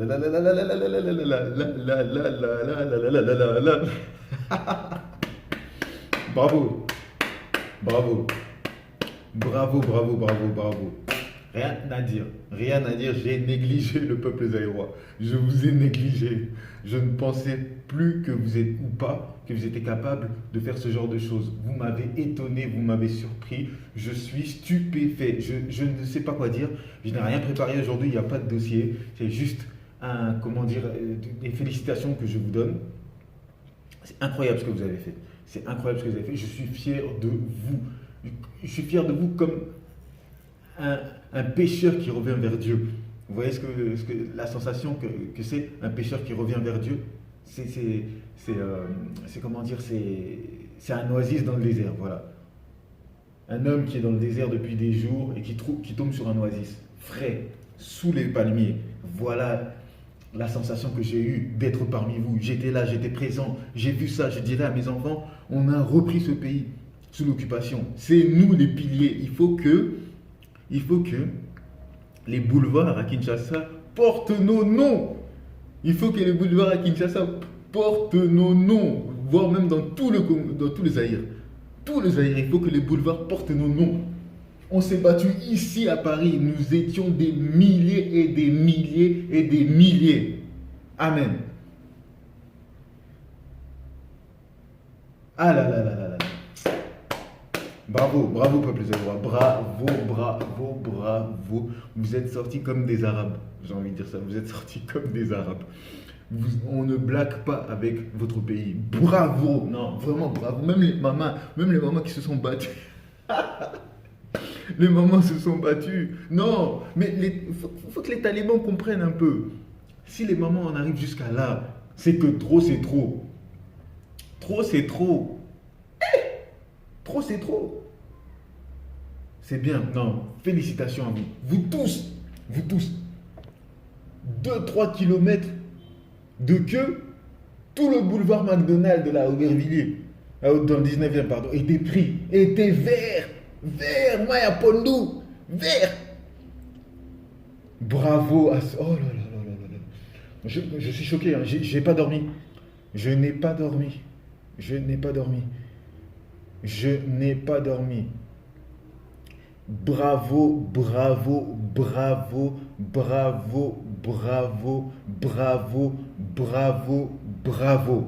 Bravo, bravo, bravo, bravo, bravo, bravo. Rien à dire, rien à dire, j'ai négligé le peuple zaïrois. Je vous ai négligé. Je ne pensais plus que vous êtes ou pas, que vous étiez capable de faire ce genre de choses. Vous m'avez étonné, vous m'avez surpris. Je suis stupéfait. Je ne sais pas quoi dire. Je n'ai rien préparé aujourd'hui, il n'y a pas de dossier. C'est juste comment dire, des félicitations que je vous donne. C'est incroyable ce que vous avez fait. C'est incroyable ce que vous avez fait. Je suis fier de vous. Je suis fier de vous comme un, un pécheur qui revient vers Dieu. Vous voyez la sensation que c'est un pécheur qui revient vers Dieu. C'est comment dire, c'est un oasis dans le désert, voilà. Un homme qui est dans le désert depuis des jours et qui tombe sur un oasis frais, sous les palmiers. Voilà la sensation que j'ai eue d'être parmi vous. J'étais là, j'étais présent, j'ai vu ça. Je dirais à mes enfants, on a repris ce pays sous l'occupation. C'est nous les piliers. Il faut que les boulevards à Kinshasa portent nos noms. Il faut que les boulevards à Kinshasa portent nos noms, voire même dans tout le Zaïre. Tout le Zaïre, il faut que les boulevards portent nos noms. On s'est battu ici à Paris. Nous étions des milliers et des milliers et des milliers. Amen. Ah là là là là là. Bravo, bravo peuple zaïrois. Bravo, bravo, bravo. Vous êtes sortis comme des Arabes. J'ai envie de dire ça. Vous êtes sortis comme des Arabes. On ne blague pas avec votre pays. Bravo. Non, vraiment bravo. Même les mamans qui se sont battues. Les mamans se sont battues. Non, mais il faut que les talibans comprennent un peu. Si les mamans en arrivent jusqu'à là, c'est que trop c'est trop. Trop c'est trop. Trop c'est trop. C'est bien. Non, félicitations à vous. Vous tous. 2-3 kilomètres de queue, tout le boulevard McDonald's de la Aubervilliers, dans le 19e, pardon, était vert. Vert, Maya Pondou, vert. Bravo à ce... Oh là là là là là là. Je suis choqué, hein. J'ai pas dormi. Je n'ai pas dormi. Je n'ai pas dormi. Je n'ai pas dormi. Bravo, bravo, bravo, bravo, bravo, bravo, bravo, bravo.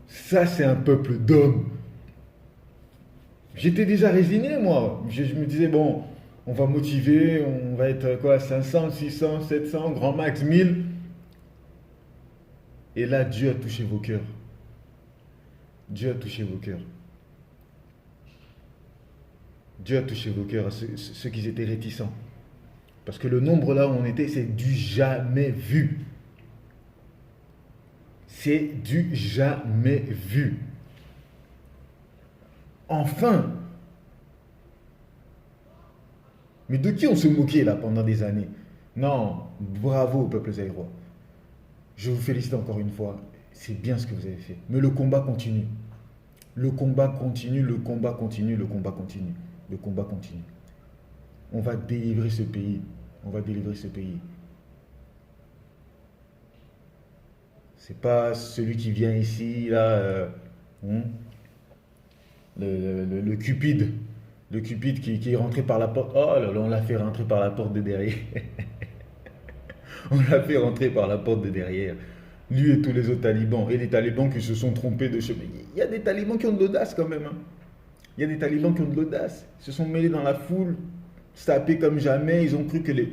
Ça, c'est un peuple d'hommes. J'étais déjà résigné, moi. Je me disais, bon, on va motiver, on va être quoi, 500, 600, 700, grand max 1000. Et là, Dieu a touché vos cœurs. Dieu a touché vos cœurs. Dieu a touché vos cœurs, ceux qui étaient réticents. Parce que le nombre là où on était, c'est du jamais vu. C'est du jamais vu. Enfin. Mais de qui on se moquait là pendant des années? Non, bravo au peuple zaïrois. Je vous félicite encore une fois. C'est bien ce que vous avez fait. Mais le combat continue. Le combat continue, le combat continue, le combat continue. Le combat continue. On va délivrer ce pays. On va délivrer ce pays. C'est pas celui qui vient ici, là, le Cupide. Le Cupide qui est rentré par la porte. Oh là là, on l'a fait rentrer par la porte de derrière. On l'a fait rentrer par la porte de derrière. Lui et tous les autres talibans. Et les talibans qui se sont trompés de chemin. Il y a des talibans qui ont de l'audace quand même. Hein. Il y a des talibans qui ont de l'audace. Ils se sont mêlés dans la foule, tapés comme jamais. Ils ont cru que les...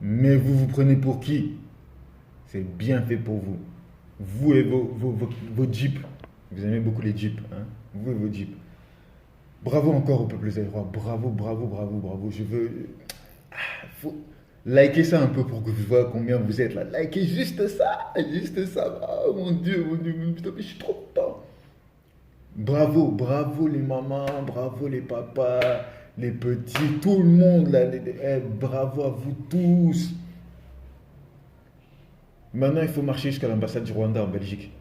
Mais vous vous prenez pour qui? C'est bien fait pour vous. Vous et vos jeeps. Vous aimez beaucoup les jeeps. Hein? Vous et vos jeeps. Bravo encore au peuple zaïrois. Bravo, bravo, bravo, bravo. Je veux... faut liker ça un peu pour que vous voyez combien vous êtes là. Likez juste ça. Juste ça. Oh mon Dieu, putain, mais je suis trop content. Bravo, bravo les mamans, bravo les papas, les petits, tout le monde là. Bravo à vous tous. Maintenant, il faut marcher jusqu'à l'ambassade du Rwanda en Belgique.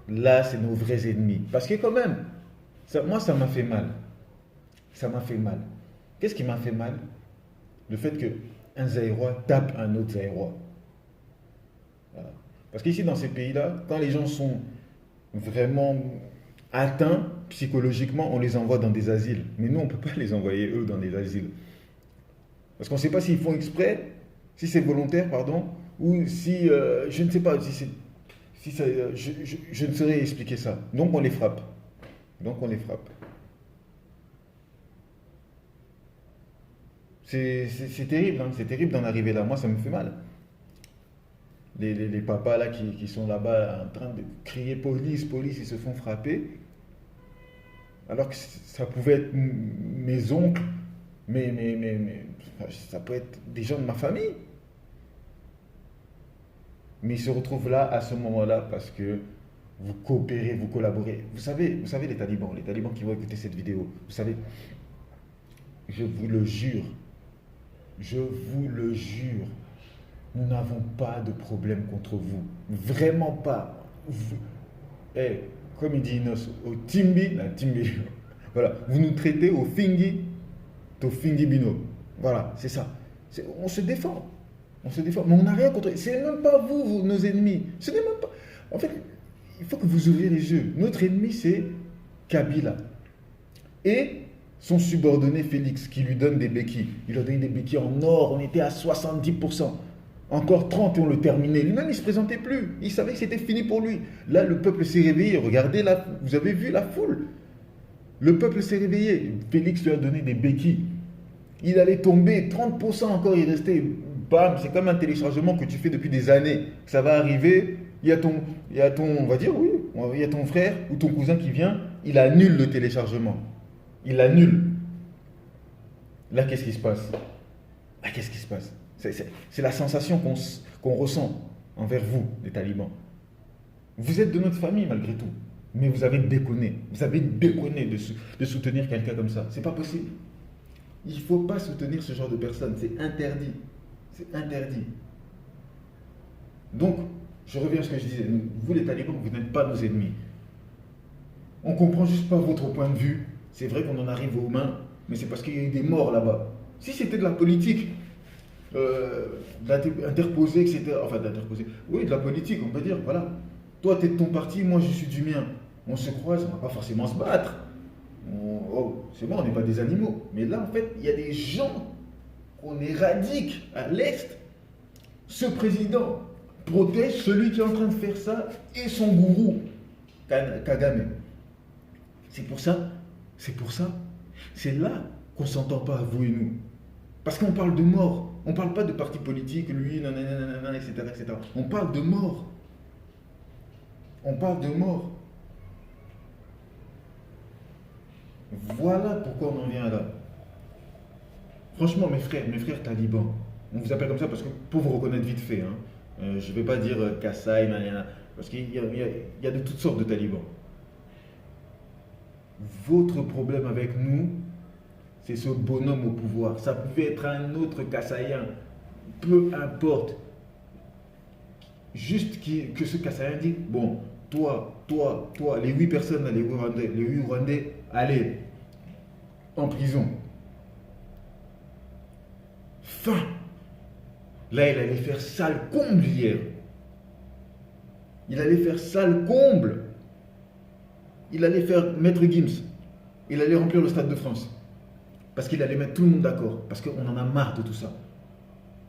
Là, c'est nos vrais ennemis. Parce que quand même, moi, ça m'a fait mal. Ça m'a fait mal. Qu'est-ce qui m'a fait mal? Le fait que un Zaïrois tape un autre Zaïrois. Voilà. Parce qu'ici, dans ces pays-là, quand les gens sont vraiment atteints psychologiquement, on les envoie dans des asiles. Mais nous, on ne peut pas les envoyer, eux, dans des asiles. Parce qu'on ne sait pas s'ils font exprès, si c'est volontaire, pardon, ou si, je ne sais pas, si ça, je ne saurais expliquer ça. Donc on les frappe. Donc on les frappe. C'est terrible, hein, c'est terrible d'en arriver là. Moi, ça me fait mal. Les papas là qui sont là-bas en train de crier police, police, ils se font frapper. Alors que ça pouvait être mes oncles, ça peut être des gens de ma famille. Mais ils se retrouvent là à ce moment-là parce que vous coopérez, vous collaborez. Vous savez les talibans qui vont écouter cette vidéo, vous savez, je vous le jure, je vous le jure, nous n'avons pas de problème contre vous. Vraiment pas. Eh, comme il dit Inos, au Timbi, la Timbi, voilà, vous nous traitez au Fingi, au Fingi Bino. Voilà, c'est ça. On se défend. On se défend. Mais on n'a rien contre. C'est même pas vous, nos ennemis. Ce n'est même pas. En fait, il faut que vous ouvriez les yeux. Notre ennemi, c'est Kabila. Et son subordonné Félix, qui lui donne des béquilles. Il a donné des béquilles en or. On était à 70%. Encore 30 et on le terminait. Lui-même, il ne se présentait plus. Il savait que c'était fini pour lui. Là, le peuple s'est réveillé. Regardez, là, vous avez vu la foule. Le peuple s'est réveillé. Félix lui a donné des béquilles. Il allait tomber. 30% encore, il restait. Bam, c'est comme un téléchargement que tu fais depuis des années. Ça va arriver. Il y a ton, on va dire, oui, il y a ton frère ou ton cousin qui vient. Il annule le téléchargement. Il l'annule. Là, qu'est-ce qui se passe? Là, qu'est-ce qui se passe? C'est la sensation qu'on ressent envers vous, les talibans. Vous êtes de notre famille malgré tout, mais vous avez déconné. Vous avez déconné de soutenir quelqu'un comme ça. C'est pas possible. Il ne faut pas soutenir ce genre de personnes. C'est interdit. C'est interdit. Donc, je reviens à ce que je disais. Vous, les talibans, vous n'êtes pas nos ennemis. On ne comprend juste pas votre point de vue. C'est vrai qu'on en arrive aux mains, mais c'est parce qu'il y a eu des morts là-bas. Si c'était de la politique, d'interposer, etc. Enfin, d'interposer. Oui, de la politique, on peut dire, voilà. Toi, tu es de ton parti, moi, je suis du mien. On se croise, on ne va pas forcément se battre. C'est bon, on n'est pas des animaux. Mais là, en fait, il y a des gens qu'on éradique à l'Est. Ce président protège celui qui est en train de faire ça et son gourou, Kagame. C'est pour ça, c'est là qu'on ne s'entend pas, vous et nous. Parce qu'on parle de mort. On ne parle pas de parti politique, lui, nanana, etc., etc. On parle de mort. On parle de mort. Voilà pourquoi on en vient là. Franchement, mes frères talibans, on vous appelle comme ça parce que pour vous reconnaître vite fait, hein, je ne vais pas dire Kassai, nanana, parce qu'il y a de toutes sortes de talibans. Votre problème avec nous, c'est ce bonhomme au pouvoir. Ça pouvait être un autre Kassaïen, peu importe. Juste que ce Kassaïen dit, bon, toi, les 8 personnes, les 8 Rwandais, allez, en prison. Fin. Là, il allait faire sale comble hier. Il allait faire sale comble. Il allait faire Maître Gims. Il allait remplir le Stade de France. Parce qu'il allait mettre tout le monde d'accord. Parce qu'on en a marre de tout ça.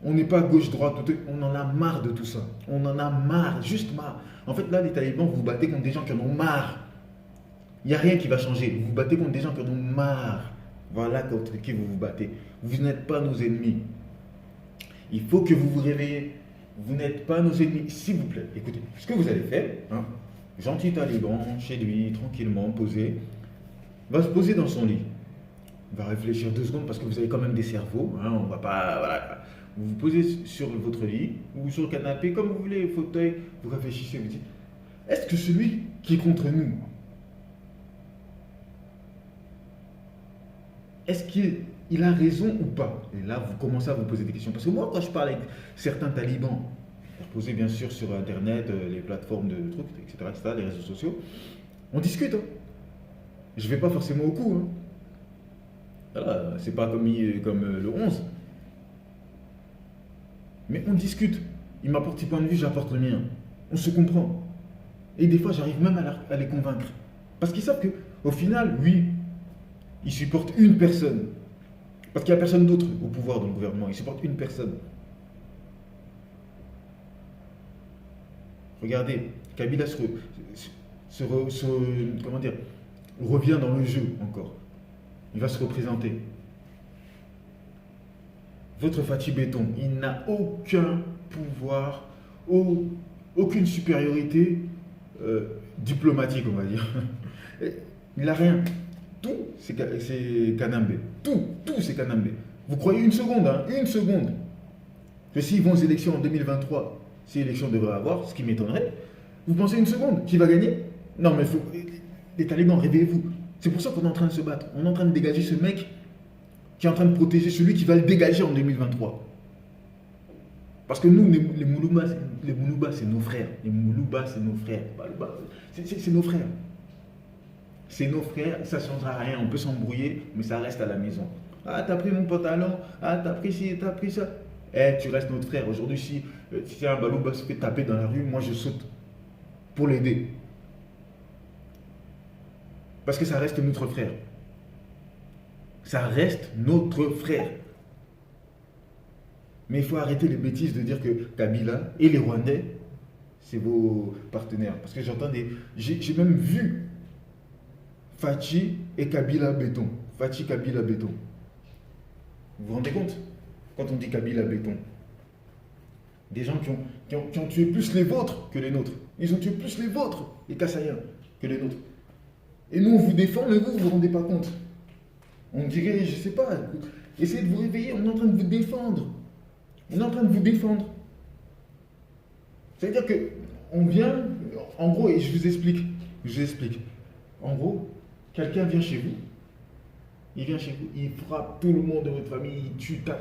On n'est pas gauche-droite, on en a marre de tout ça. On en a marre, juste marre. En fait, là, les talibans, vous vous battez contre des gens qui en ont marre. Il n'y a rien qui va changer. Vous vous battez contre des gens qui en ont marre. Voilà contre qui vous vous battez. Vous n'êtes pas nos ennemis. Il faut que vous vous réveillez. Vous n'êtes pas nos ennemis. S'il vous plaît, écoutez, ce que vous allez faire, hein, gentil taliban, chez lui, tranquillement, posé, va se poser dans son lit. Il va réfléchir 2 secondes parce que vous avez quand même des cerveaux. Hein, on va pas... Voilà. Vous vous posez sur votre lit ou sur le canapé, comme vous voulez, fauteuil, vous réfléchissez, vous dites, est-ce que celui qui est contre nous, est-ce qu'il a raison ou pas? Et là, vous commencez à vous poser des questions. Parce que moi, quand je parle avec certains talibans, reposés bien sûr sur Internet, les plateformes de trucs, etc., les réseaux sociaux, on discute. Hein. Je ne vais pas forcément au coup. Hein. Voilà, c'est pas comme le 11. Mais on discute. Il m'apporte ses points de vue, j'apporte le mien. On se comprend. Et des fois, j'arrive même à les convaincre. Parce qu'ils savent qu'au final, oui, ils supportent une personne. Parce qu'il n'y a personne d'autre au pouvoir dans le gouvernement. Ils supportent une personne. Regardez, Kabila comment dire, revient dans le jeu encore. Il va se représenter. Votre Fatih Béton, il n'a aucun pouvoir, aucune supériorité diplomatique, on va dire. Il n'a rien. Tout, c'est Kanambe. Tout, c'est Kanambe. Vous croyez une seconde, que s'ils vont aux élections en 2023, si élections devraient avoir, ce qui m'étonnerait, vous pensez une seconde qui va gagner? Non, mais les talibans, réveillez-vous. C'est pour ça qu'on est en train de se battre. On est en train de dégager ce mec qui est en train de protéger celui qui va le dégager en 2023. Parce que nous, les Mouloubas, c'est nos frères. Les Mouloubas, c'est nos frères. C'est nos frères. C'est nos frères, ça ne changera rien. On peut s'embrouiller, mais ça reste à la maison. Ah, t'as pris mon pantalon. Ah, t'as pris ci, t'as pris ça. Eh, tu restes notre frère. Aujourd'hui, si un Balouba se fait taper dans la rue, moi je saute pour l'aider. Parce que ça reste notre frère. Ça reste notre frère. Mais il faut arrêter les bêtises de dire que Kabila et les Rwandais, c'est vos partenaires. Parce que j'ai même vu Fathi et Kabila Béton. Fathi Kabila Béton. Vous vous rendez compte? Quand on dit Kabila Béton. Des gens qui ont tué plus les vôtres que les nôtres. Ils ont tué plus les vôtres, les Kassaïens, que les nôtres. Et nous, on vous défend, mais vous ne vous rendez pas compte. On dirait, je ne sais pas, essayez de vous réveiller, on est en train de vous défendre. On est en train de vous défendre. C'est-à-dire qu'on vient, en gros, et je vous explique. En gros, quelqu'un vient chez vous, il frappe tout le monde de votre famille, il tue, ta.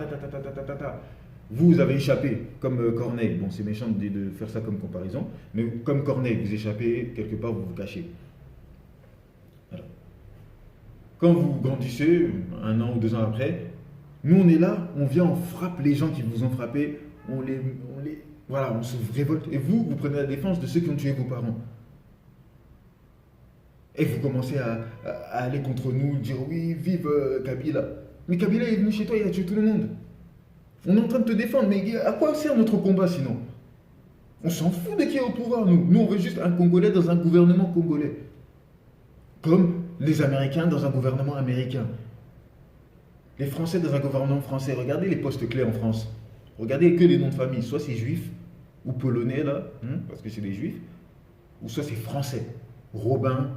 Vous avez échappé, comme Corneille. Bon, c'est méchant de faire ça comme comparaison, mais comme Corneille, vous échappez, quelque part, vous vous cachez. Voilà. Quand vous grandissez, 1 an ou 2 ans après, nous on est là, on vient, on frappe les gens qui vous ont frappé, voilà, on se révolte. Et vous prenez la défense de ceux qui ont tué vos parents. Et vous commencez à aller contre nous, dire oui, vive Kabila. Mais Kabila est venu chez toi, il a tué tout le monde. On est en train de te défendre, mais à quoi sert notre combat sinon? On s'en fout de qui est au pouvoir, nous. Nous, on veut juste un Congolais dans un gouvernement congolais. Comme les Américains dans un gouvernement américain. Les Français dans un gouvernement français. Regardez les postes clés en France. Regardez que les noms de famille. Soit c'est juif, ou polonais, là, parce que c'est des juifs, ou soit c'est français. Robin,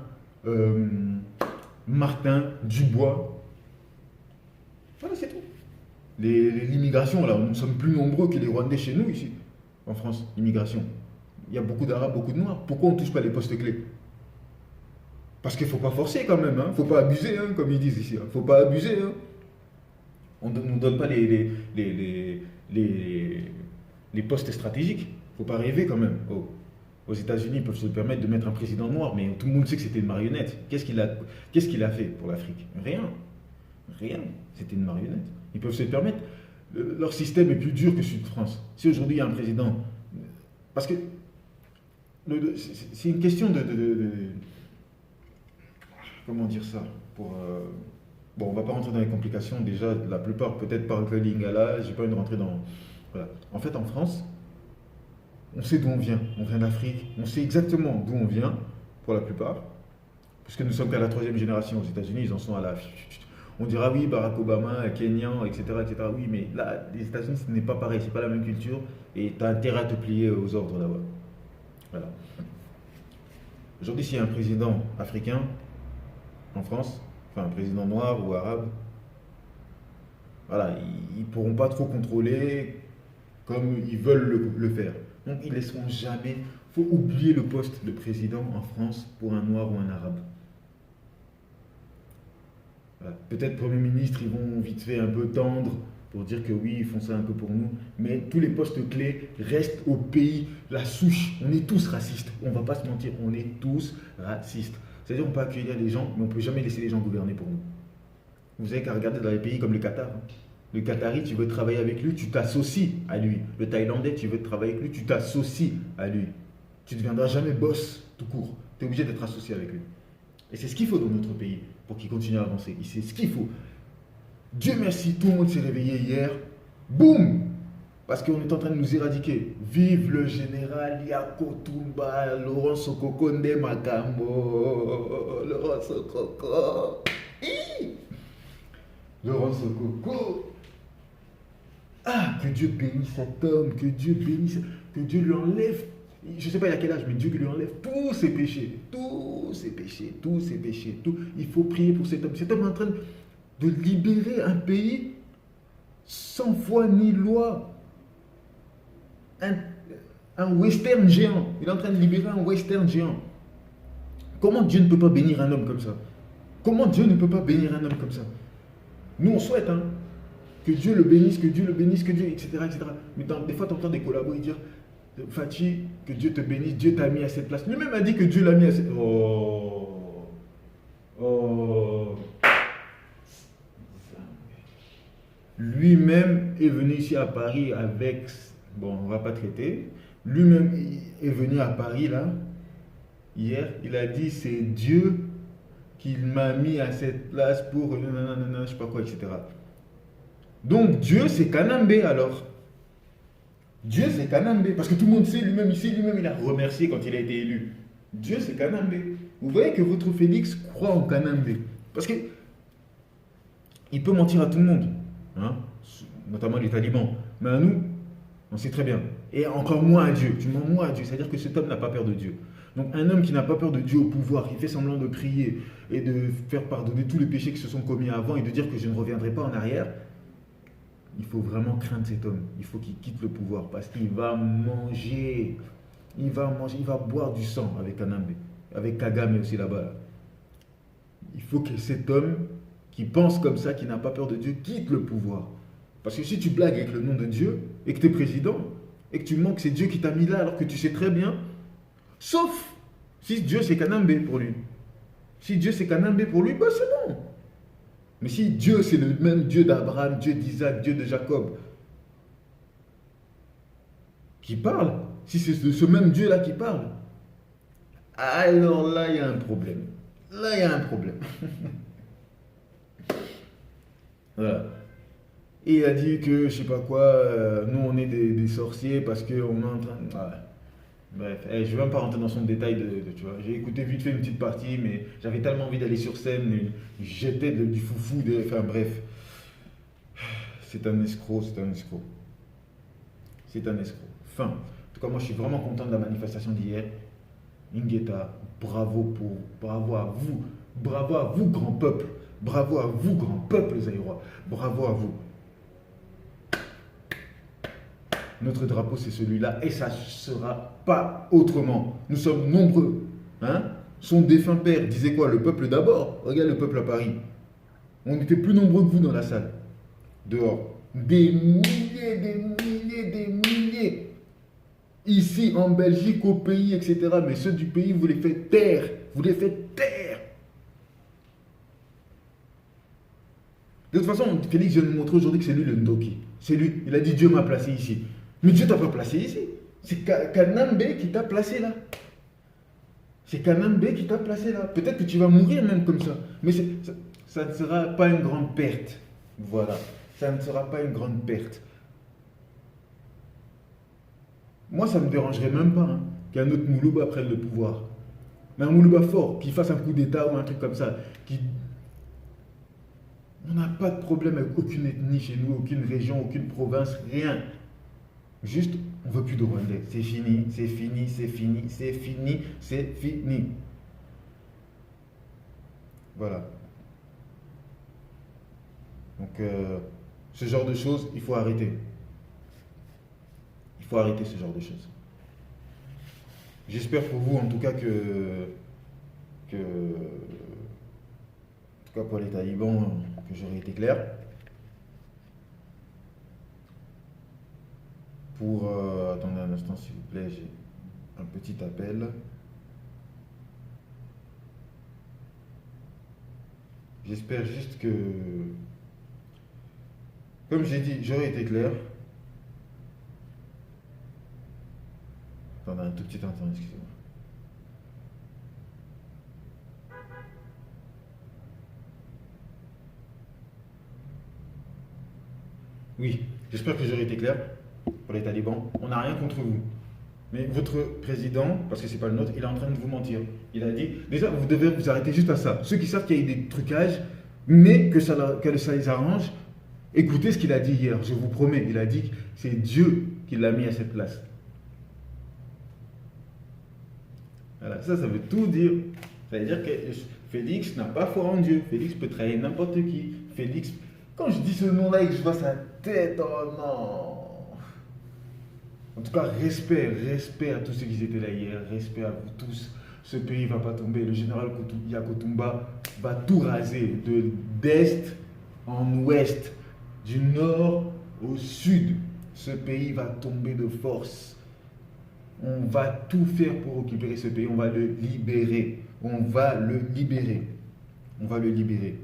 Martin, Dubois. Voilà, c'est tout. L'immigration, là, nous sommes plus nombreux que les Rwandais chez nous, ici, en France, l'immigration. Il y a beaucoup d'Arabes, beaucoup de Noirs. Pourquoi on ne touche pas les postes clés? Parce qu'il ne faut pas forcer quand même, il ne faut pas abuser, comme ils disent ici. Il ne faut pas abuser. On ne nous donne pas les postes stratégiques. Il ne faut pas rêver quand même. Aux États-Unis, ils peuvent se permettre de mettre un président noir, mais tout le monde sait que c'était une marionnette. Qu'est-ce qu'il a fait pour l'Afrique? Rien. C'était une marionnette. Ils peuvent se permettre. Leur système est plus dur que celui de France. Si aujourd'hui il y a un président. Parce que c'est une question de comment dire ça bon, on va pas rentrer dans les complications. Déjà, la plupart peut-être parlent que Lingala. J'ai pas envie de rentrer dans. Voilà. En fait, en France, on sait d'où on vient. On vient d'Afrique. On sait exactement d'où on vient, pour la plupart. Puisque nous sommes qu'à la 3e génération. Aux États-Unis, ils en sont à la. On dira oui, Barack Obama, Kenyan, etc., etc. Oui, mais là, les États-Unis, ce n'est pas pareil. C'est pas la même culture. Et tu as intérêt à te plier aux ordres là-bas. Voilà. Aujourd'hui, s'il y a un président africain en France, enfin un président noir ou arabe, voilà, ils ne pourront pas trop contrôler comme ils veulent le faire. Donc ils ne laisseront jamais. Il faut oublier le poste de président en France pour un noir ou un arabe. Voilà. Peut-être Premier ministre, ils vont vite fait un peu tendre pour dire que oui, ils font ça un peu pour nous. Mais tous les postes clés restent au pays, la souche. On est tous racistes. On ne va pas se mentir, on est tous racistes. C'est-à-dire qu'on peut accueillir les gens, mais on ne peut jamais laisser les gens gouverner pour nous. Vous avez qu'à regarder dans les pays comme le Qatar. Le Qatari, tu veux travailler avec lui, tu t'associes à lui. Le Thaïlandais, tu veux travailler avec lui, tu t'associes à lui. Tu ne deviendras jamais boss tout court. Tu es obligé d'être associé avec lui. Et c'est ce qu'il faut dans notre pays pour qu'il continue à avancer. C'est ce qu'il faut. Dieu merci, tout le monde s'est réveillé hier. Boum! Parce qu'on est en train de nous éradiquer. Vive le général Yako Tumba, Laurent Sokokonde Makambo, Laurent Sokoko. Laurent Sokoko. Ah, que Dieu bénisse cet homme, que Dieu bénisse, que Dieu lui enlève, je ne sais pas il a quel âge, mais Dieu lui enlève tous ses péchés, tous ses péchés, tous ses péchés, tout. Il faut prier pour cet homme. Cet homme est en train de libérer un pays sans foi ni loi. Un western géant. Il est en train de libérer un western géant. Comment Dieu ne peut pas bénir un homme comme ça? Comment Dieu ne peut pas bénir un homme comme ça? Nous, on souhaite, hein, que Dieu le bénisse, que Dieu le bénisse, que Dieu, etc. etc. Mais des fois, tu entends des collabos dire Fatih, que Dieu te bénisse, Dieu t'a mis à cette place. Lui-même a dit que Dieu l'a mis à cette place. Oh. Oh. Lui-même est venu ici à Paris avec. Bon, on ne va pas traiter. Lui-même est venu à Paris, là, hier. Il a dit c'est Dieu qui m'a mis à cette place pour. Je sais pas quoi, etc. Donc Dieu, c'est Kanambe alors. Dieu, c'est Kanambe. Parce que tout le monde sait, lui-même, il a remercié quand il a été élu. Dieu, c'est Kanambe. Vous voyez que votre Félix croit en Kanambe. Parce que il peut mentir à tout le monde, hein, notamment les talibans. Mais à nous, on sait très bien. Et encore moins à Dieu. Tu mens moins à Dieu. C'est-à-dire que cet homme n'a pas peur de Dieu. Donc un homme qui n'a pas peur de Dieu au pouvoir, qui fait semblant de prier et de faire pardonner tous les péchés qui se sont commis avant et de dire que je ne reviendrai pas en arrière, il faut vraiment craindre cet homme. Il faut qu'il quitte le pouvoir parce qu'il va manger. Il va manger, il va boire du sang avec Kanambe, avec Kagame aussi là-bas. Là. Il faut que cet homme qui pense comme ça, qui n'a pas peur de Dieu, quitte le pouvoir. Parce que si tu blagues avec le nom de Dieu et que tu es président et que tu mens que c'est Dieu qui t'a mis là alors que tu sais très bien, sauf si Dieu c'est Kanambe pour lui. Si Dieu c'est Kanambe pour lui, bah c'est bon. Mais si Dieu c'est le même Dieu d'Abraham, Dieu d'Isaac, Dieu de Jacob, qui parle, si c'est ce même Dieu-là qui parle, alors là il y a un problème. Là il y a un problème. Voilà. Et il a dit que, je sais pas quoi, nous on est des sorciers parce qu'on est en train. Ouais. Bref, je ne vais même pas rentrer dans son détail tu vois. J'ai écouté vite fait une petite partie, mais j'avais tellement envie d'aller sur scène, j'étais du foufou, enfin bref. C'est un escroc, c'est un escroc. C'est un escroc. Fin. En tout cas, moi je suis vraiment content de la manifestation d'hier. Ingeta, bravo à vous grand peuple, bravo à vous grand peuple zaïrois, bravo à vous. Notre drapeau, c'est celui-là et ça ne sera pas autrement. Nous sommes nombreux. Hein? Son défunt père disait quoi? Le peuple d'abord. Regarde le peuple à Paris. On était plus nombreux que vous dans la salle. Dehors. Des milliers, des milliers, des milliers. Ici, en Belgique, au pays, etc. Mais ceux du pays, vous les faites taire. Vous les faites taire. De toute façon, Félix vient nous montrer aujourd'hui que c'est lui le Ndoki. C'est lui. Il a dit Dieu m'a placé ici. Mais Dieu t'a pas placé ici. C'est Kanambe qui t'a placé là. C'est Kanambe qui t'a placé là. Peut-être que tu vas mourir même comme ça. Mais ça ne sera pas une grande perte. Voilà. Ça ne sera pas une grande perte. Moi, ça ne me dérangerait même pas, hein, qu'un autre Moulouba prenne le pouvoir. Mais un Moulouba fort, qui fasse un coup d'État ou un truc comme ça. On n'a pas de problème avec aucune ethnie chez nous, aucune région, aucune province, rien. Juste, on ne veut plus de Rwandais. C'est fini, c'est fini, c'est fini, c'est fini, c'est fini. Voilà. Donc, ce genre de choses, il faut arrêter. Il faut arrêter ce genre de choses. J'espère pour vous, en tout cas, en tout cas pour les talibans, que j'aurai été clair. Attendez un instant s'il vous plaît, j'ai un petit appel. J'espère juste que Comme j'ai dit, j'aurais été clair. Attendez un tout petit instant, excusez-moi. Oui, j'espère que j'aurai été clair pour les talibans. On n'a rien contre vous. Mais votre président, parce que c'est pas le nôtre, il est en train de vous mentir. Il a dit, déjà, vous devez vous arrêter juste à ça. Ceux qui savent qu'il y a eu des trucages, mais que ça les arrange, écoutez ce qu'il a dit hier. Je vous promets, il a dit que c'est Dieu qui l'a mis à cette place. Voilà, ça veut tout dire. Ça veut dire que Félix n'a pas foi en Dieu. Félix peut trahir n'importe qui. Félix, quand je dis ce nom-là et que je vois sa tête, oh non. En tout cas, respect à tous ceux qui étaient là hier, respect à vous tous. Ce pays ne va pas tomber. Le général Yakotumba va tout raser d'est en ouest, du nord au sud. Ce pays va tomber de force. On va tout faire pour récupérer ce pays. On va le libérer. On va le libérer. On va le libérer.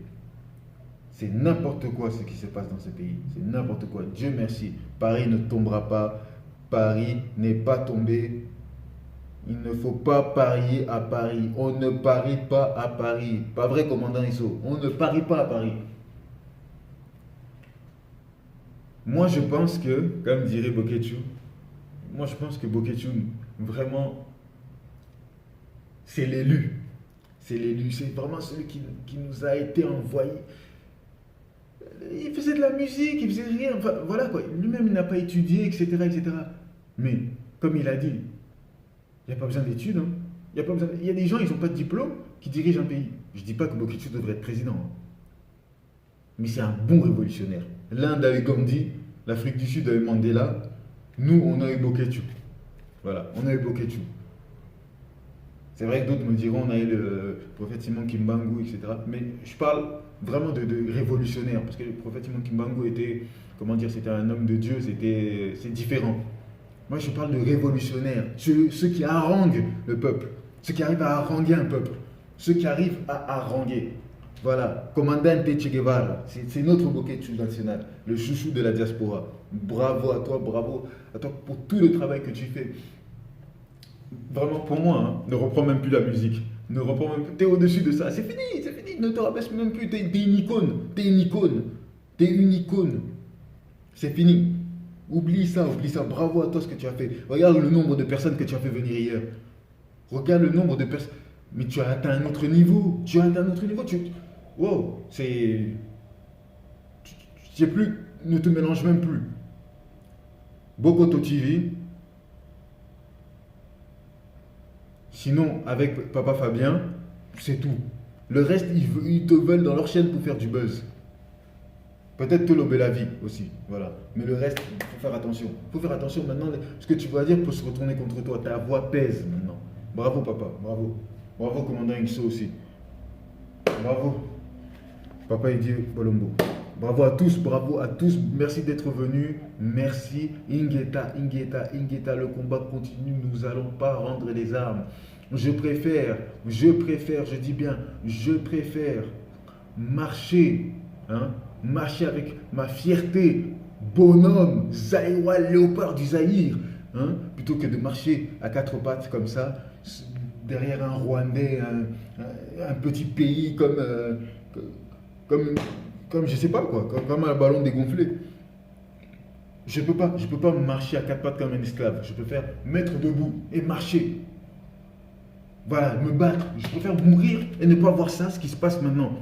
C'est n'importe quoi ce qui se passe dans ce pays. C'est n'importe quoi. Dieu merci. Paris ne tombera pas. Paris n'est pas tombé. Il ne faut pas parier à Paris. On ne parie pas à Paris. Pas vrai, commandant Isso? On ne parie pas à Paris. Moi, je pense que, comme dirait Boketchou, moi, je pense que Boketchou, vraiment, c'est l'élu. C'est l'élu. C'est vraiment celui qui nous a été envoyé. Il faisait de la musique, il faisait rien. Enfin, voilà quoi. Lui-même, il n'a pas étudié, etc., etc. Mais, comme il a dit, il n'y a pas besoin d'études. Hein. Il y a des gens, ils n'ont pas de diplôme, qui dirigent un pays. Je ne dis pas que Boketchou devrait être président. Hein. Mais c'est un bon révolutionnaire. L'Inde a eu Gandhi, l'Afrique du Sud a eu Mandela. Nous, on a eu Boketchou. Voilà, on a eu Boketchou. C'est vrai que d'autres me diront, on a eu le prophète Simon Kimbangu, etc. Mais je parle vraiment de révolutionnaire, parce que le prophète Simon Kimbangu était, comment dire, c'était un homme de Dieu, c'est différent. Moi, je parle de révolutionnaires, ceux qui haranguent le peuple, ceux qui arrivent à haranguer un peuple, ceux qui arrivent à haranguer. Voilà, commandant Che Guevara, c'est notre Boketchou national, le chouchou de la diaspora. Bravo à toi pour tout le travail que tu fais. Vraiment, pour moi, hein, ne reprends même plus la musique. Ne reprends même plus. T'es au-dessus de ça. C'est fini. Ne te rabaisse même plus. T'es une icône. T'es une icône. C'est fini. Oublie ça. Bravo à toi ce que tu as fait. Regarde le nombre de personnes que tu as fait venir hier. Regarde le nombre de personnes. Mais tu as atteint un autre niveau. Wow, c'est. Je sais plus. Ne te mélange même plus. Bokoto TV. Sinon, avec Papa Fabien, c'est tout. Le reste, ils te veulent dans leur chaîne pour faire du buzz. Peut-être te lober la vie aussi. Voilà. Mais le reste, il faut faire attention. Il faut faire attention maintenant. Ce que tu vas dire peut se retourner contre toi. Ta voix pèse maintenant. Bravo, papa. Bravo. Bravo, commandant Ixo aussi. Bravo. Papa Edie Bolombo. Bravo à tous. Merci d'être venus. Merci. Ingeta, le combat continue. Nous n'allons pas rendre les armes. Je préfère, je dis bien, je préfère marcher, hein, marcher avec ma fierté, bonhomme, Zaïrois, léopard du Zaïre, hein, plutôt que de marcher à quatre pattes comme ça, derrière un Rwandais, un petit pays comme je sais pas quoi, comme un ballon dégonflé. Je peux pas marcher à quatre pattes comme un esclave. Je préfère mettre debout et marcher. Voilà, me battre. Je préfère mourir et ne pas voir ça, ce qui se passe maintenant.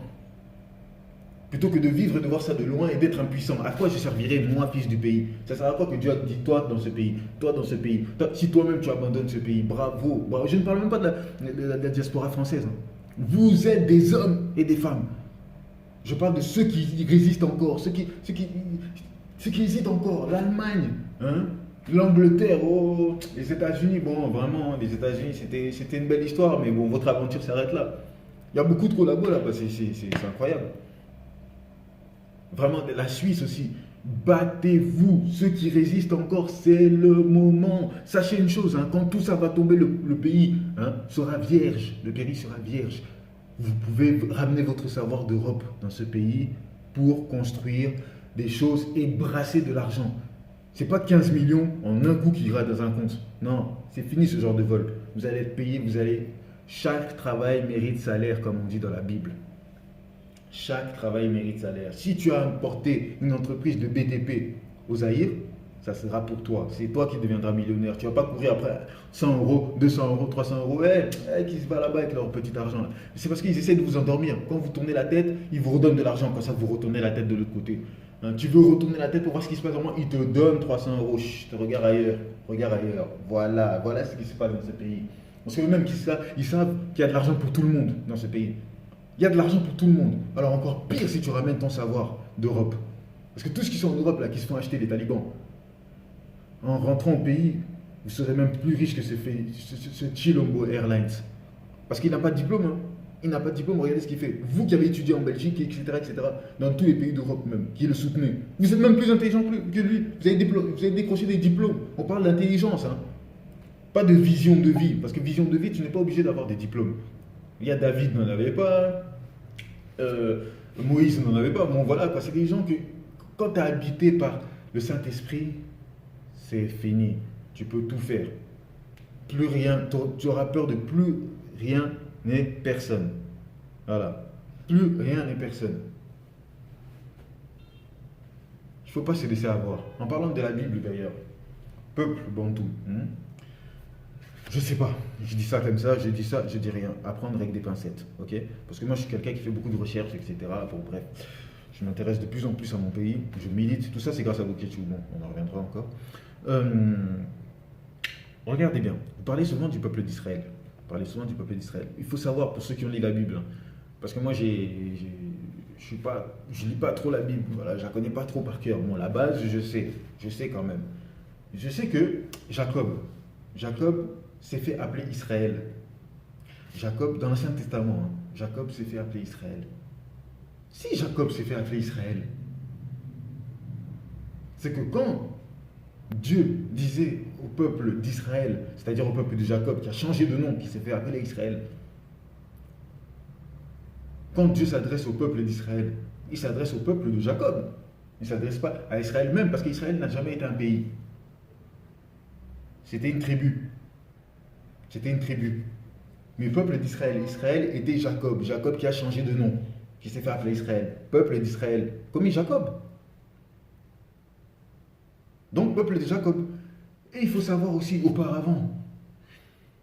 Plutôt que de vivre et de voir ça de loin et d'être impuissant. À quoi je servirais, moi, fils du pays? Ça sert à quoi que Dieu a dit, toi dans ce pays, si toi-même tu abandonnes ce pays, bravo. Je ne parle même pas de la diaspora française. Hein. Vous êtes des hommes et des femmes. Je parle de ceux qui résistent encore, ceux qui hésitent encore. L'Allemagne, hein? L'Angleterre, oh, les États-Unis, bon, vraiment, les États-Unis, c'était une belle histoire, mais bon, votre aventure s'arrête là. Il y a beaucoup de collabos là-bas, c'est incroyable. Vraiment, la Suisse aussi. Battez-vous, ceux qui résistent encore, c'est le moment. Sachez une chose, hein, quand tout ça va tomber, le pays sera vierge, le pays sera vierge. Vous pouvez ramener votre savoir d'Europe dans ce pays pour construire des choses et brasser de l'argent. C'est pas 15 millions en un coup qui ira dans un compte. Non, c'est fini ce genre de vol. Vous allez être payé, vous allez... Chaque travail mérite salaire, comme on dit dans la Bible. Chaque travail mérite salaire. Si tu as importé une entreprise de BTP au Zaïre, ça sera pour toi. C'est toi qui deviendras millionnaire. Tu ne vas pas courir après 100 euros, 200 euros, 300 euros. Qui se va là-bas avec leur petit argent. C'est parce qu'ils essaient de vous endormir. Quand vous tournez la tête, ils vous redonnent de l'argent. Comme ça, vous retournez la tête de l'autre côté. Hein, tu veux retourner la tête pour voir ce qui se passe vraiment, ils te donnent 300 euros. Chut, regarde ailleurs. Regarde ailleurs. Voilà, voilà ce qui se passe dans ce pays. Parce qu'eux-mêmes, ils savent qu'il y a de l'argent pour tout le monde dans ce pays. Il y a de l'argent pour tout le monde. Alors encore pire si tu ramènes ton savoir d'Europe. Parce que tous ceux qui sont en Europe, là, qui se font acheter les talibans, en rentrant au pays, vous serez même plus riche que ce Chilombo Airlines. Parce qu'il n'a pas de diplôme. Hein. Il n'a pas de diplôme, regardez ce qu'il fait. Vous qui avez étudié en Belgique, etc., dans tous les pays d'Europe même, qui le soutenez, vous êtes même plus intelligent que lui. Vous avez décroché des diplômes. On parle d'intelligence. Hein. Pas de vision de vie. Parce que vision de vie, tu n'es pas obligé d'avoir des diplômes. Il y a David n'en avait pas. Moïse n'en avait pas. Bon, voilà, c'est des gens que, quand tu es habité par le Saint-Esprit, c'est fini. Tu peux tout faire. Plus rien. Tu auras peur de plus rien n'est personne. Voilà. Plus rien n'est personne. Il ne faut pas se laisser avoir. En parlant de la Bible d'ailleurs, peuple bantou. Je sais pas, je dis ça comme ça, je dis ça, je dis rien. Apprendre avec des pincettes, ok? Parce que moi je suis quelqu'un qui fait beaucoup de recherches, etc. Bon, bref, je m'intéresse de plus en plus à mon pays, je milite, tout ça c'est grâce à Boketchou, bon, on en reviendra encore. Regardez bien, vous parlez souvent du peuple d'Israël. Vous parlez souvent du peuple d'Israël. Il faut savoir, pour ceux qui ont lu la Bible, hein, parce que moi je lis pas trop la Bible, voilà, je la connais pas trop par cœur. Bon, la base, je sais quand même. Je sais que Jacob s'est fait appeler Israël. Jacob, dans l'Ancien Testament, hein, Jacob s'est fait appeler Israël. Si Jacob s'est fait appeler Israël, c'est que quand Dieu disait au peuple d'Israël, c'est-à-dire au peuple de Jacob, qui a changé de nom, qui s'est fait appeler Israël, quand Dieu s'adresse au peuple d'Israël, il s'adresse au peuple de Jacob. Il ne s'adresse pas à Israël même, parce qu'Israël n'a jamais été un pays. C'était une tribu. C'était une tribu. Mais le peuple d'Israël, Israël était Jacob. Jacob qui a changé de nom, qui s'est fait appeler Israël. Peuple d'Israël, comme Jacob. Donc, peuple de Jacob. Et il faut savoir aussi auparavant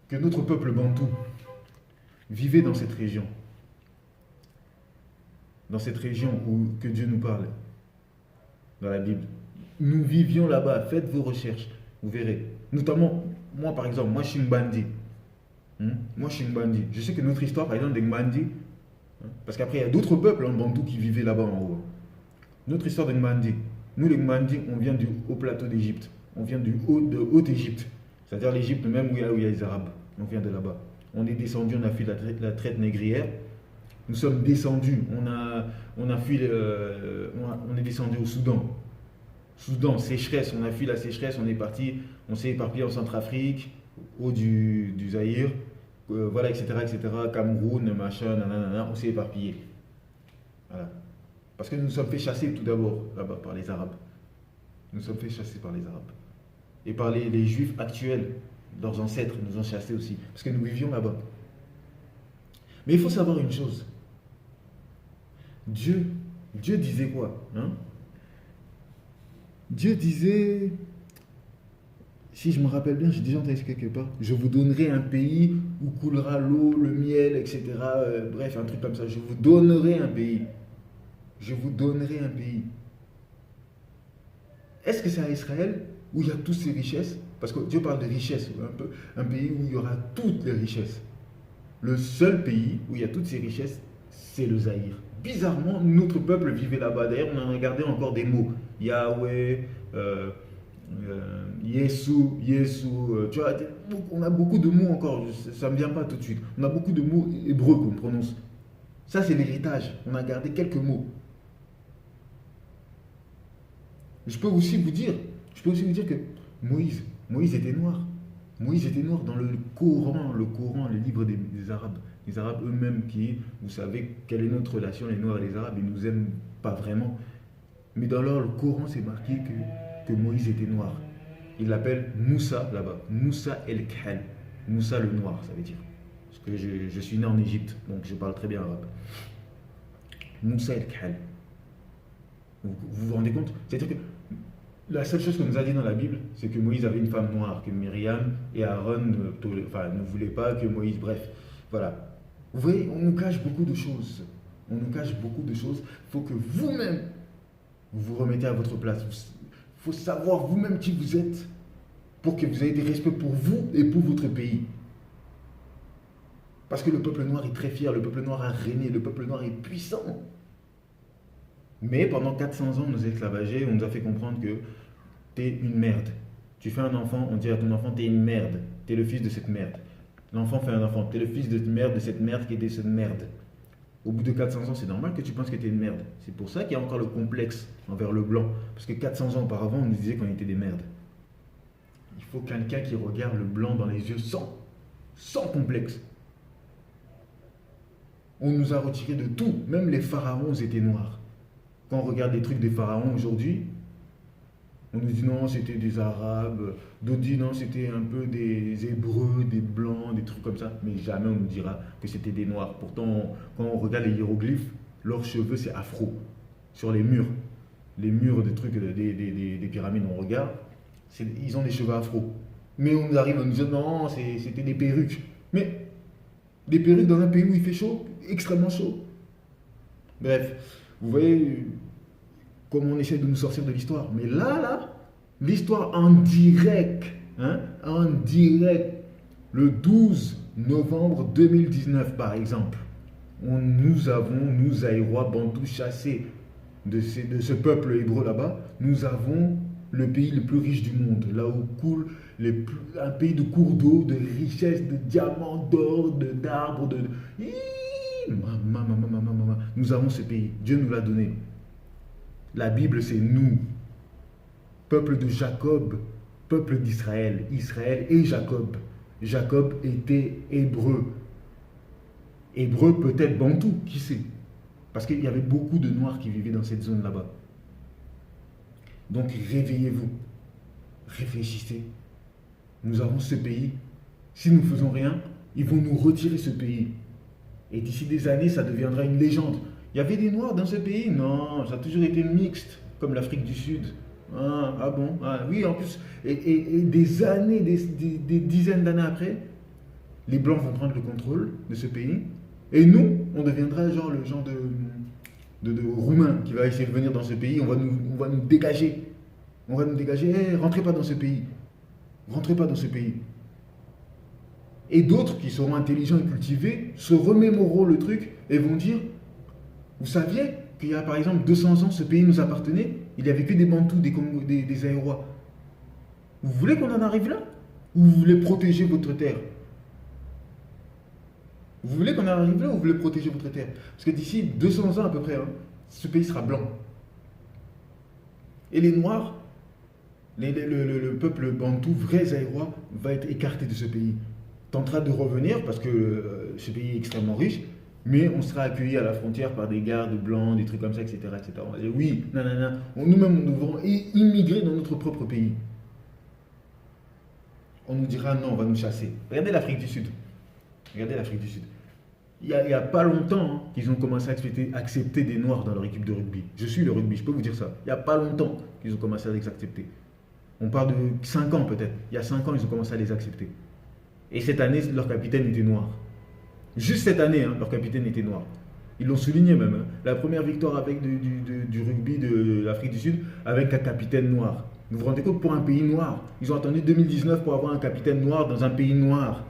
que notre peuple bantou vivait dans cette région. Dans cette région où que Dieu nous parle, dans la Bible. Nous vivions là-bas. Faites vos recherches, vous verrez. Notamment, moi par exemple, moi je suis Mbandi. Moi je suis Mbandi. Je sais que notre histoire, par exemple, des Mbandi, parce qu'après il y a d'autres peuples en Bantou qui vivaient là-bas en haut. Notre histoire des Mbandi. Nous les Mbandi, on vient du haut plateau d'Égypte. On vient de Haute-Égypte. C'est-à-dire l'Égypte même où il y a les Arabes. On vient de là-bas. On est descendu, on a fui la traite négrière. Nous sommes descendus, on est descendu au Soudan. Soudan, sécheresse, on a fui la sécheresse, on est parti, on s'est éparpillé en Centrafrique, au du Zaïre, voilà, etc., Cameroun, machin, nanana, on s'est éparpillé. Voilà. Parce que nous nous sommes fait chasser tout d'abord là-bas par les Arabes. Nous nous sommes fait chasser par les Arabes. Et par les Juifs actuels, leurs ancêtres nous ont chassés aussi, parce que nous vivions là-bas. Mais il faut savoir une chose. Dieu disait quoi, hein? Dieu disait, si je me rappelle bien, j'ai déjà entendu quelque part, je vous donnerai un pays où coulera l'eau, le miel, etc. Bref, un truc comme ça. Je vous donnerai un pays. Je vous donnerai un pays. Est-ce que c'est à Israël où il y a toutes ces richesses? Parce que Dieu parle de richesses, un pays où il y aura toutes les richesses. Le seul pays où il y a toutes ces richesses, c'est le Zaïre. Bizarrement, notre peuple vivait là-bas. D'ailleurs, on a regardé encore des mots. Yahweh, Yesou, tu vois, on a beaucoup de mots encore. Ça ne me vient pas tout de suite. On a beaucoup de mots hébreux qu'on prononce. Ça, c'est l'héritage. On a gardé quelques mots. Je peux aussi vous dire que Moïse était noir. Moïse était noir dans le Coran, le livre des Arabes. Les Arabes eux-mêmes qui, vous savez, quelle est notre relation, les Noirs et les Arabes, ils ne nous aiment pas vraiment. Mais dans le Coran, c'est marqué que Moïse était noir. Il l'appelle Moussa là-bas. Moussa el-Khal. Moussa le noir, ça veut dire. Parce que je suis né en Égypte, donc je parle très bien arabe. Moussa el-Khal. Vous vous rendez compte? C'est-à-dire que la seule chose qu'on nous a dit dans la Bible, c'est que Moïse avait une femme noire, que Myriam et Aaron ne voulaient pas, que Moïse, bref, voilà. Vous voyez, on nous cache beaucoup de choses. On nous cache beaucoup de choses. Il faut que vous-même, vous vous remettez à votre place. Il faut savoir vous-même qui vous êtes pour que vous ayez des respects pour vous et pour votre pays. Parce que le peuple noir est très fier, le peuple noir a régné, le peuple noir est puissant. Mais pendant 400 ans, on nous a esclavagés, on nous a fait comprendre que t'es une merde. Tu fais un enfant, on dit à ton enfant, t'es une merde, t'es le fils de cette merde. L'enfant fait un enfant, t'es le fils de cette merde qui était cette merde. Au bout de 400 ans, c'est normal que tu penses que t'es une merde. C'est pour ça qu'il y a encore le complexe envers le blanc. Parce que 400 ans auparavant, on nous disait qu'on était des merdes. Il faut quelqu'un qui regarde le blanc dans les yeux sans complexe. On nous a retiré de tout, même les pharaons étaient noirs. Quand on regarde les trucs des pharaons aujourd'hui, on nous dit non, c'était des Arabes, d'autres disent non, c'était un peu des Hébreux, des Blancs, des trucs comme ça. Mais jamais on nous dira que c'était des Noirs. Pourtant, quand on regarde les hiéroglyphes, leurs cheveux c'est afro. Sur les murs des trucs, des pyramides, on regarde, ils ont des cheveux afro. Mais on arrive à nous dire non, c'était des perruques. Mais des perruques dans un pays où il fait chaud, extrêmement chaud. Bref, vous voyez comment on essaie de nous sortir de l'histoire. Mais là, l'histoire en direct, en direct, le 12 novembre 2019 par exemple, nous Aïrois, Bantous, chassés de ce peuple hébreu là-bas, nous avons le pays le plus riche du monde, là où coule un pays de cours d'eau, de richesses, de diamants, d'or, d'arbres, Nous avons ce pays, Dieu nous l'a donné. La Bible, c'est nous, peuple de Jacob, peuple d'Israël, Israël et Jacob. Jacob était hébreu. Hébreu peut-être bantou, qui sait? Parce qu'il y avait beaucoup de Noirs qui vivaient dans cette zone là-bas. Donc réveillez-vous, réfléchissez. Nous avons ce pays. Si nous ne faisons rien, ils vont nous retirer ce pays. Et d'ici des années, ça deviendra une légende. Il y avait des Noirs dans ce pays? Non, ça a toujours été mixte, comme l'Afrique du Sud. Ah bon? Oui, en plus, et des années, des dizaines d'années après, les Blancs vont prendre le contrôle de ce pays. Et nous, on deviendra genre le genre de Roumain qui va essayer de venir dans ce pays. On va nous dégager. On va nous dégager. Hey, rentrez pas dans ce pays. Rentrez pas dans ce pays. Et d'autres qui seront intelligents et cultivés se remémoreront le truc et vont dire, vous saviez qu'il y a par exemple 200 ans, ce pays nous appartenait, il n'y avait que des Bantous, des Aïrois. Vous voulez qu'on en arrive là? Ou vous voulez protéger votre terre? Vous voulez qu'on en arrive là ou vous voulez protéger votre terre? Parce que d'ici 200 ans à peu près, ce pays sera blanc. Et les Noirs, le peuple Bantou, vrais Aïrois, va être écarté de ce pays. Tentera de revenir parce que ce pays est extrêmement riche, mais on sera accueilli à la frontière par des gardes blancs, des trucs comme ça, etc. etc. On va dire oui, nanana, nous-mêmes nous devrons immigrer dans notre propre pays. On nous dira non, on va nous chasser. Regardez l'Afrique du Sud. Regardez l'Afrique du Sud. Il n'y a pas longtemps qu'ils ont commencé à accepter des Noirs dans leur équipe de rugby. Je suis le rugby, je peux vous dire ça. Il n'y a pas longtemps qu'ils ont commencé à les accepter. On parle de 5 ans peut-être. Il y a 5 ans, ils ont commencé à les accepter. Et cette année, leur capitaine était noir. Juste cette année, leur capitaine était noir. Ils l'ont souligné même. La première victoire avec du rugby de l'Afrique du Sud avec un capitaine noir. Vous vous rendez compte, pour un pays noir, ils ont attendu 2019 pour avoir un capitaine noir dans un pays noir.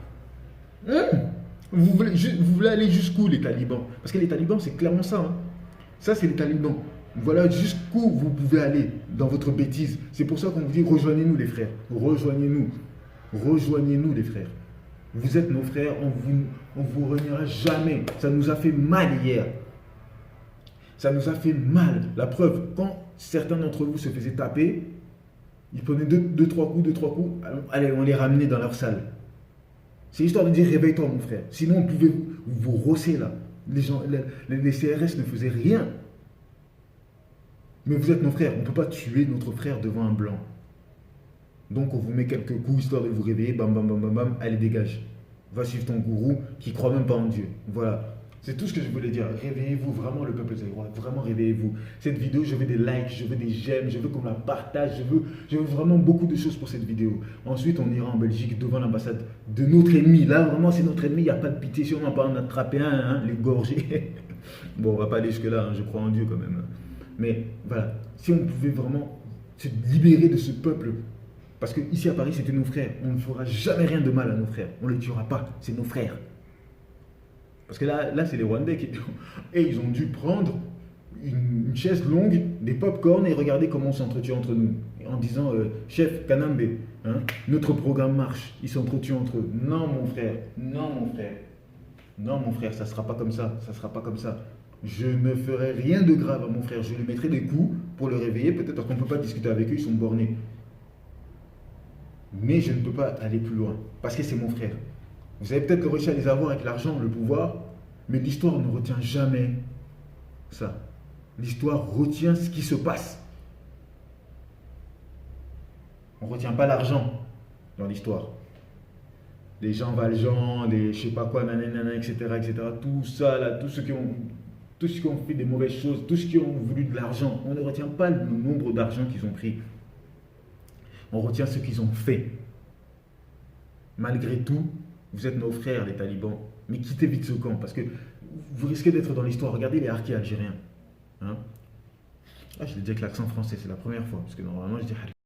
Vous voulez aller jusqu'où les talibans? Parce que les talibans, c'est clairement ça. Ça, c'est les talibans. Voilà jusqu'où vous pouvez aller dans votre bêtise. C'est pour ça qu'on vous dit, rejoignez-nous les frères. Rejoignez-nous. Rejoignez-nous les frères. Vous êtes nos frères, on vous reniera jamais. Ça nous a fait mal hier. Ça nous a fait mal. La preuve, quand certains d'entre vous se faisaient taper, ils prenaient 2-3 coups, allez, on les ramenait dans leur salle. C'est histoire de dire réveille-toi mon frère. Sinon on pouvait vous rosser là. Les CRS ne faisaient rien. Mais vous êtes nos frères. On ne peut pas tuer notre frère devant un blanc. Donc on vous met quelques coups histoire de vous réveiller. Bam, bam, bam, bam, bam. Allez, dégage. Va suivre ton gourou qui croit même pas en Dieu. Voilà. C'est tout ce que je voulais dire. Réveillez-vous, vraiment le peuple zaïrois. Vraiment réveillez-vous. Cette vidéo, je veux des likes, je veux des j'aime, je veux qu'on la partage, je veux vraiment beaucoup de choses pour cette vidéo. Ensuite, on ira en Belgique devant l'ambassade de notre ennemi. Là, vraiment, c'est notre ennemi. Il n'y a pas de pitié. Si on n'a pas en attraper un, hein, les gorger. Bon, on va pas aller jusque-là. Hein, je crois en Dieu quand même. Mais voilà. Si on pouvait vraiment se libérer de ce peuple. Parce qu'ici à Paris, c'était nos frères. On ne fera jamais rien de mal à nos frères. On ne les tuera pas. C'est nos frères. Parce que là c'est les Rwandais qui... Et ils ont dû prendre une chaise longue, des pop-corn et regarder comment on s'entretue entre nous. En disant, chef Kanambe, hein, notre programme marche. Ils s'entretuent entre eux. Non mon frère, non mon frère. Non mon frère, ça ne sera pas comme ça. Ça ne sera pas comme ça. Je ne ferai rien de grave à mon frère. Je lui mettrai des coups pour le réveiller. Peut-être parce qu'on ne peut pas discuter avec eux, ils sont bornés. Mais je ne peux pas aller plus loin. Parce que c'est mon frère. Vous avez peut-être réussi à les avoir avec l'argent, le pouvoir, mais l'histoire ne retient jamais ça. L'histoire retient ce qui se passe. On ne retient pas l'argent dans l'histoire. Les Jean Valjean, les je sais pas quoi, nanana, etc., etc. Tout ça, là, tous ceux qui ont fait des mauvaises choses, tous ceux qui ont voulu de l'argent, on ne retient pas le nombre d'argent qu'ils ont pris. On retient ce qu'ils ont fait. Malgré tout, vous êtes nos frères, les talibans. Mais quittez vite ce camp, parce que vous risquez d'être dans l'histoire. Regardez les harkis algériens. Hein? Ah, je l'ai dit avec l'accent français, c'est la première fois. Parce que normalement, je dis